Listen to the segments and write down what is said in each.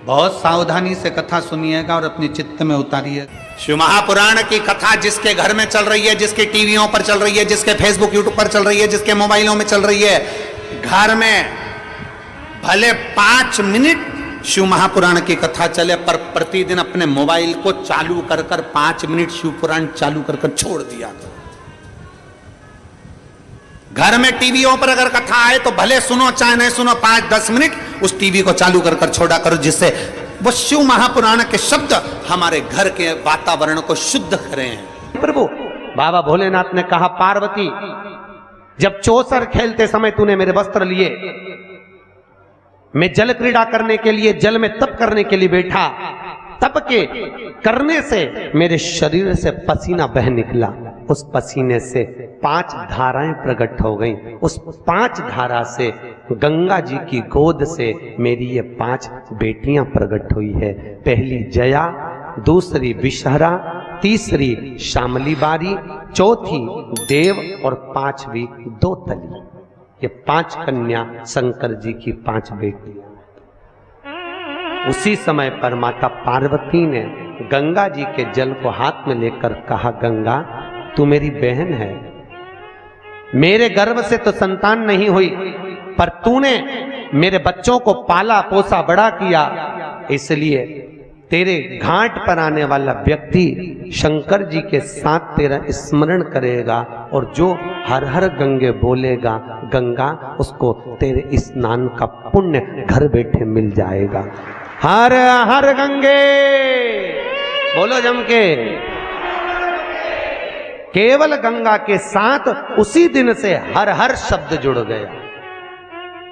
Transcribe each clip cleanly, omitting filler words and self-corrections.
बहुत सावधानी से कथा सुनिएगा और अपने चित्त में उतारिए। शिव महापुराण की कथा जिसके घर में चल रही है, जिसके टीवियों पर चल रही है, जिसके फेसबुक यूट्यूब पर चल रही है, जिसके मोबाइलों में चल रही है, घर में भले 5 मिनट शिव महापुराण की कथा चले, पर प्रतिदिन अपने मोबाइल को चालू कर 5 मिनट शिव पुराण चालू कर छोड़ दिया। घर में टीवियों पर अगर कथा आए तो भले सुनो चाहे नहीं सुनो, 5-10 मिनट उस टीवी को चालू कर छोड़ा करो, जिससे वो शिव महापुराण के शब्द हमारे घर के वातावरण को शुद्ध करें। प्रभु बाबा भोलेनाथ ने कहा, पार्वती जब चौसर खेलते समय तूने मेरे वस्त्र लिए, मैं जल क्रीड़ा करने के लिए, जल में तप करने के लिए बैठा, तप के करने से मेरे शरीर से पसीना बह निकला, उस पसीने से 5 धाराएं प्रकट हो गईं। उस 5 धारा से गंगा जी की गोद से मेरी ये 5 बेटियां प्रकट हुई है। पहली जया, दूसरी विषहरा, तीसरी शामली बारी, चौथी देव और 5वीं दोतली। ये 5 कन्या शंकर जी की 5 बेटियां। उसी समय पर माता पार्वती ने गंगा जी के जल को हाथ में लेकर कहा, गंगा तू मेरी बहन है, मेरे गर्भ से तो संतान नहीं हुई, पर तूने मेरे बच्चों को पाला पोसा बड़ा किया, इसलिए तेरे घाट पर आने वाला व्यक्ति शंकर जी के साथ तेरा स्मरण करेगा और जो हर हर गंगे बोलेगा, गंगा उसको तेरे स्नान का पुण्य घर बैठे मिल जाएगा। हर हर गंगे बोलो जम के। केवल गंगा के साथ उसी दिन से हर हर शब्द जुड़ गया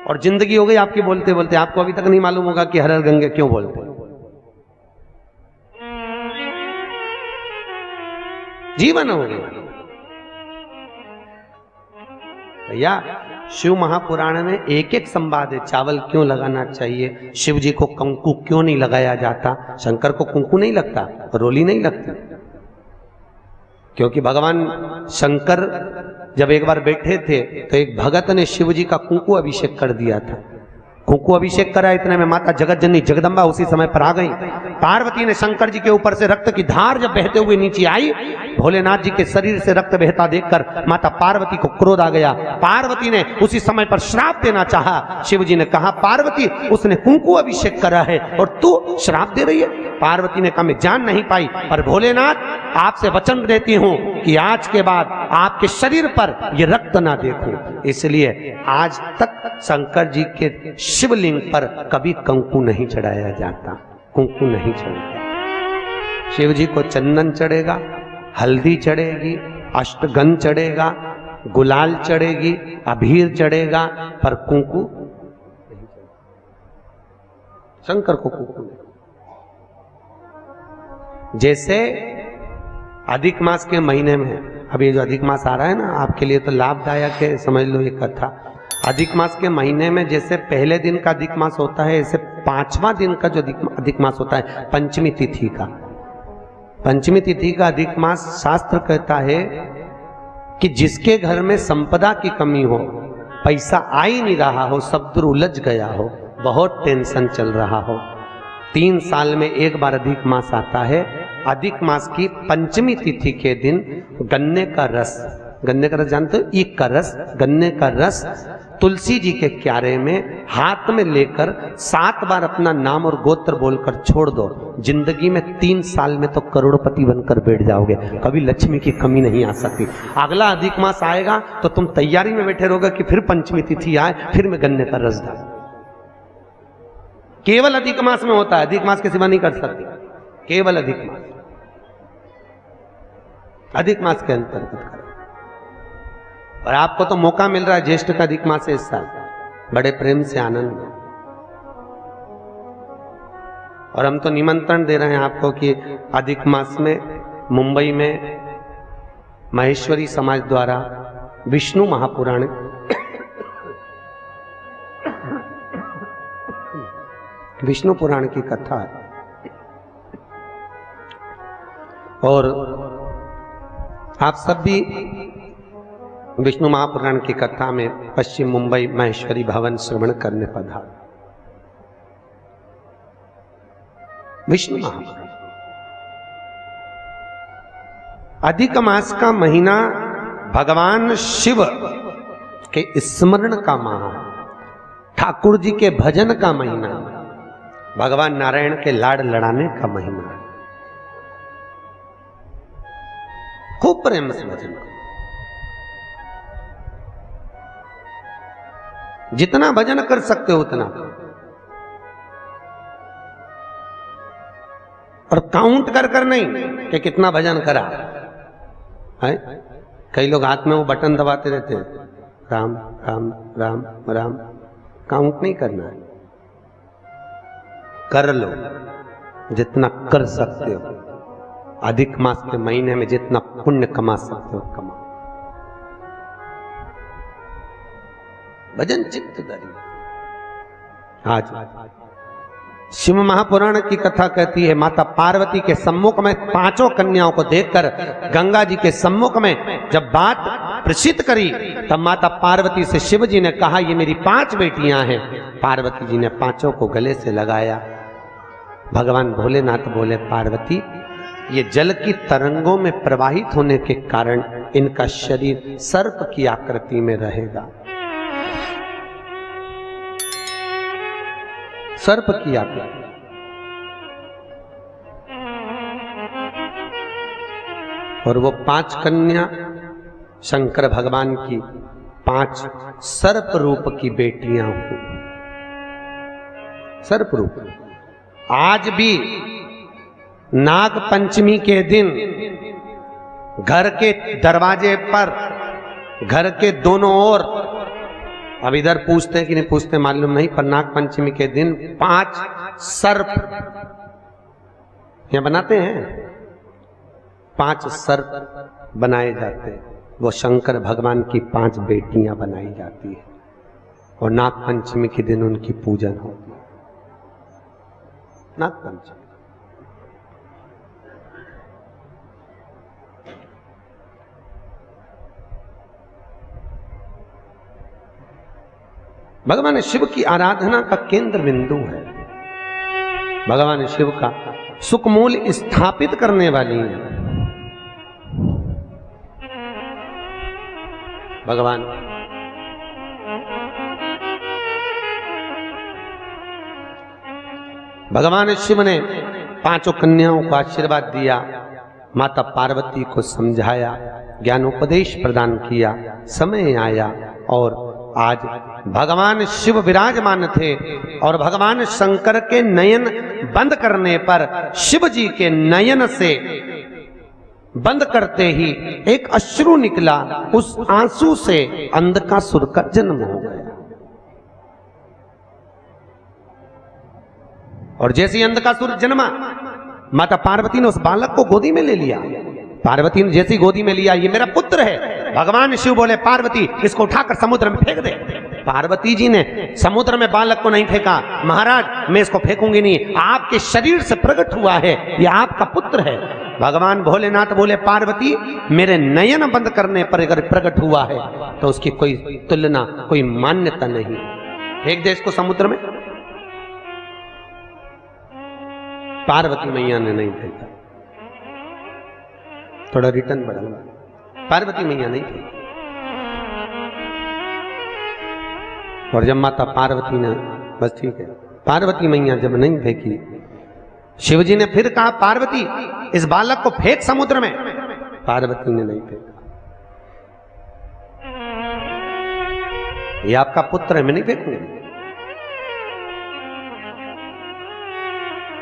और जिंदगी हो गई आपकी बोलते बोलते। आपको अभी तक नहीं मालूम होगा कि हर हर गंगे क्यों बोलते। जीवन हो गया भैया। शिव महापुराण में एक एक संवाद है। चावल क्यों लगाना चाहिए, शिव जी को कंकु क्यों नहीं लगाया जाता, शंकर को कुंकू नहीं लगता, रोली नहीं लगती, क्योंकि भगवान शंकर जब एक बार बैठे थे तो एक भगत ने शिव जी का कुंकू अभिषेक कर दिया था। कुंकू अभिषेक करा, इतने में माता जगत जननी जगदम्बा उसी समय पर आ गई। पार्वती ने शंकर जी के ऊपर से रक्त की धार जब बहते हुए नीचे आई, भोलेनाथ जी के शरीर से रक्त बहता देखकर माता पार्वती को क्रोध आ गया। पार्वती ने उसी समय पर श्राप देना चाहा। शिव जी ने कहा, पार्वती उसने कुंकू अभिषेक करा है और तू श्राप दे रही है। पार्वती ने कहा, मैं जान नहीं पाई, पर भोलेनाथ आपसे वचन देती हूं कि आज के बाद आपके शरीर पर यह रक्त ना देखूं। इसलिए आज तक शंकर जी के शिवलिंग पर कभी कंकु नहीं चढ़ाया जाता, कुंकू नहीं चढ़ता। शिव जी को चंदन चढ़ेगा, हल्दी चढ़ेगी, अष्टगंध चढ़ेगा, गुलाल चढ़ेगी, अबीर चढ़ेगा, पर कुंकू शंकर को कुंकू नहीं। जैसे अधिक मास के महीने में, अब ये जो अधिक मास आ रहा है ना, आपके लिए तो लाभदायक है, समझ लो ये कथा। अधिक मास के महीने में जैसे पहले दिन का अधिक मास होता है, ऐसे 5वां दिन का जो अधिक मास होता है, पंचमी तिथि का, पंचमी तिथि का अधिक मास, शास्त्र कहता है कि जिसके घर में संपदा की कमी हो, पैसा आ ही नहीं रहा हो, सब दूर उलझ गया हो, बहुत टेंशन चल रहा हो, 3 साल में एक बार अधिक मास आता है। अधिक मास की पंचमी तिथि के दिन गन्ने का रस, गन्ने का रस जानते हो, ईख का रस, गन्ने का रस तुलसी जी के क्यारे में हाथ में लेकर 7 बार अपना नाम और गोत्र बोलकर छोड़ दो। जिंदगी में 3 साल में तो करोड़पति बनकर बैठ जाओगे, कभी लक्ष्मी की कमी नहीं आ सकती। अगला अधिक मास आएगा तो तुम तैयारी में बैठे रहोगे कि फिर पंचमी तिथि आए, फिर मैं गन्ने का रस डाल। केवल अधिक मास में होता है, अधिक मास के सिवा नहीं कर सकती, केवल अधिक मास, अधिक मास के अंतर्गत करें। और आपको तो मौका मिल रहा है ज्येष्ठ का अधिक मास है इस साल, बड़े प्रेम से आनंद में। और हम तो निमंत्रण दे रहे हैं आपको कि अधिक मास में मुंबई में महेश्वरी समाज द्वारा विष्णु महापुराण विष्णु पुराण की कथा है और आप सब भी विष्णु महापुराण की कथा में पश्चिम मुंबई महेश्वरी भवन श्रवण करने पधार। विष्णु महापुराण। अधिक मास का महीना भगवान शिव के स्मरण का माह, ठाकुर जी के भजन का महीना, भगवान नारायण के लाड़ लड़ाने का महीना। खूब प्रेम से भजन करो, जितना भजन कर सकते हो उतना, और काउंट कर कर नहीं कि कितना भजन करा है। कई लोग हाथ में वो बटन दबाते रहते हैं, राम राम राम राम, काउंट नहीं करना है, कर लो जितना कर सकते हो। अधिक मास के महीने में जितना पुण्य कमा सकते हो कमाओ। भजन चित्त धरिए। आज शिव महापुराण की कथा कहती है, माता पार्वती के सम्मुख में पांचों कन्याओं को देखकर गंगा जी के सम्मुख में जब बात प्रसिद्ध करी, तब माता पार्वती से शिव जी ने कहा, ये मेरी 5 बेटियां हैं। पार्वती जी ने पांचों को गले से लगाया। भगवान भोलेनाथ बोले, पार्वती, ये जल की तरंगों में प्रवाहित होने के कारण इनका शरीर सर्प की आकृति में रहेगा। सर्प की आकृति। और वो 5 कन्या शंकर भगवान की 5 सर्प रूप की बेटियां हुई। सर्प रूप। आज भी नाग पंचमी के दिन घर के दरवाजे पर, घर के दोनों ओर, अब इधर पूछते हैं कि नहीं पूछते मालूम नहीं, पर नाग पंचमी के दिन 5 सर्प यहां बनाते हैं। 5 सर्प बनाए जाते हैं। वो शंकर भगवान की 5 बेटियां बनाई जाती है और नाग पंचमी के दिन उनकी पूजन होती है। नाग पंचमी। भगवान शिव की आराधना का केंद्र बिंदु है। भगवान शिव का सुखमूल स्थापित करने वाली है। भगवान शिव ने 5 कन्याओं को आशीर्वाद दिया, माता पार्वती को समझाया, ज्ञानोपदेश प्रदान किया। समय आया और आज भगवान शिव विराजमान थे और भगवान शंकर के नयन बंद करने पर शिव जी के नयन से बंद करते ही एक अश्रु निकला। उस आंसू से अंधकासुर का जन्म हो गया। और जैसे ही अंधकासुर जन्मा, माता पार्वती ने उस बालक को गोदी में ले लिया। पार्वती ने जैसी गोदी में लिया, ये मेरा पुत्र है। भगवान शिव बोले, पार्वती इसको उठाकर समुद्र में फेंक दे। पार्वती जी ने समुद्र में बालक को नहीं फेंका। महाराज मैं इसको फेंकूंगी नहीं, आपके शरीर से प्रकट हुआ है, ये आपका पुत्र है। भगवान भोलेनाथ बोले, पार्वती मेरे नयन बंद करने पर अगर प्रकट हुआ है तो उसकी कोई तुलना, कोई मान्यता नहीं। फेंक दे इसको समुद्र में। पार्वती मैया ने नहीं फेंका। थोड़ा रिटर्न बढ़ा। पार्वती मैया नहीं फेंकी। और जब माता पार्वती ने, बस ठीक है, पार्वती मैया जब नहीं फेंकी, शिवजी ने फिर कहा, पार्वती इस बालक को फेंक समुद्र में। पार्वती ने नहीं फेंका। ये आपका पुत्र है, मैं नहीं फेंकूंगी।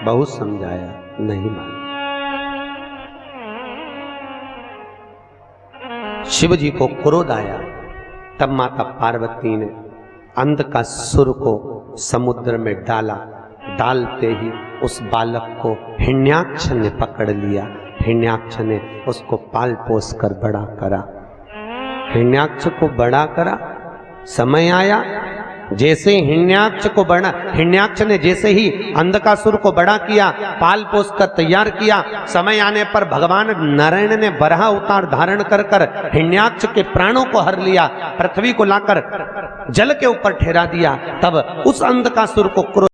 बहुत समझाया, नहीं माना। शिव जी को क्रोध आया। तब माता पार्वती ने अंधकासुर को समुद्र में डाला। डालते ही उस बालक को हिरण्याक्ष ने पकड़ लिया। हिरण्याक्ष ने उसको पाल पोस कर बड़ा करा। हिरण्याक्ष को बड़ा करा। समय आया, जैसे हिरण्याक्ष ने जैसे ही अंधकासुर को बड़ा किया, पाल पोस कर तैयार किया, समय आने पर भगवान नारायण ने बराह अवतार धारण कर कर हिरण्याक्ष के प्राणों को हर लिया। पृथ्वी को लाकर जल के ऊपर ठहरा दिया। तब उस अंधकासुर को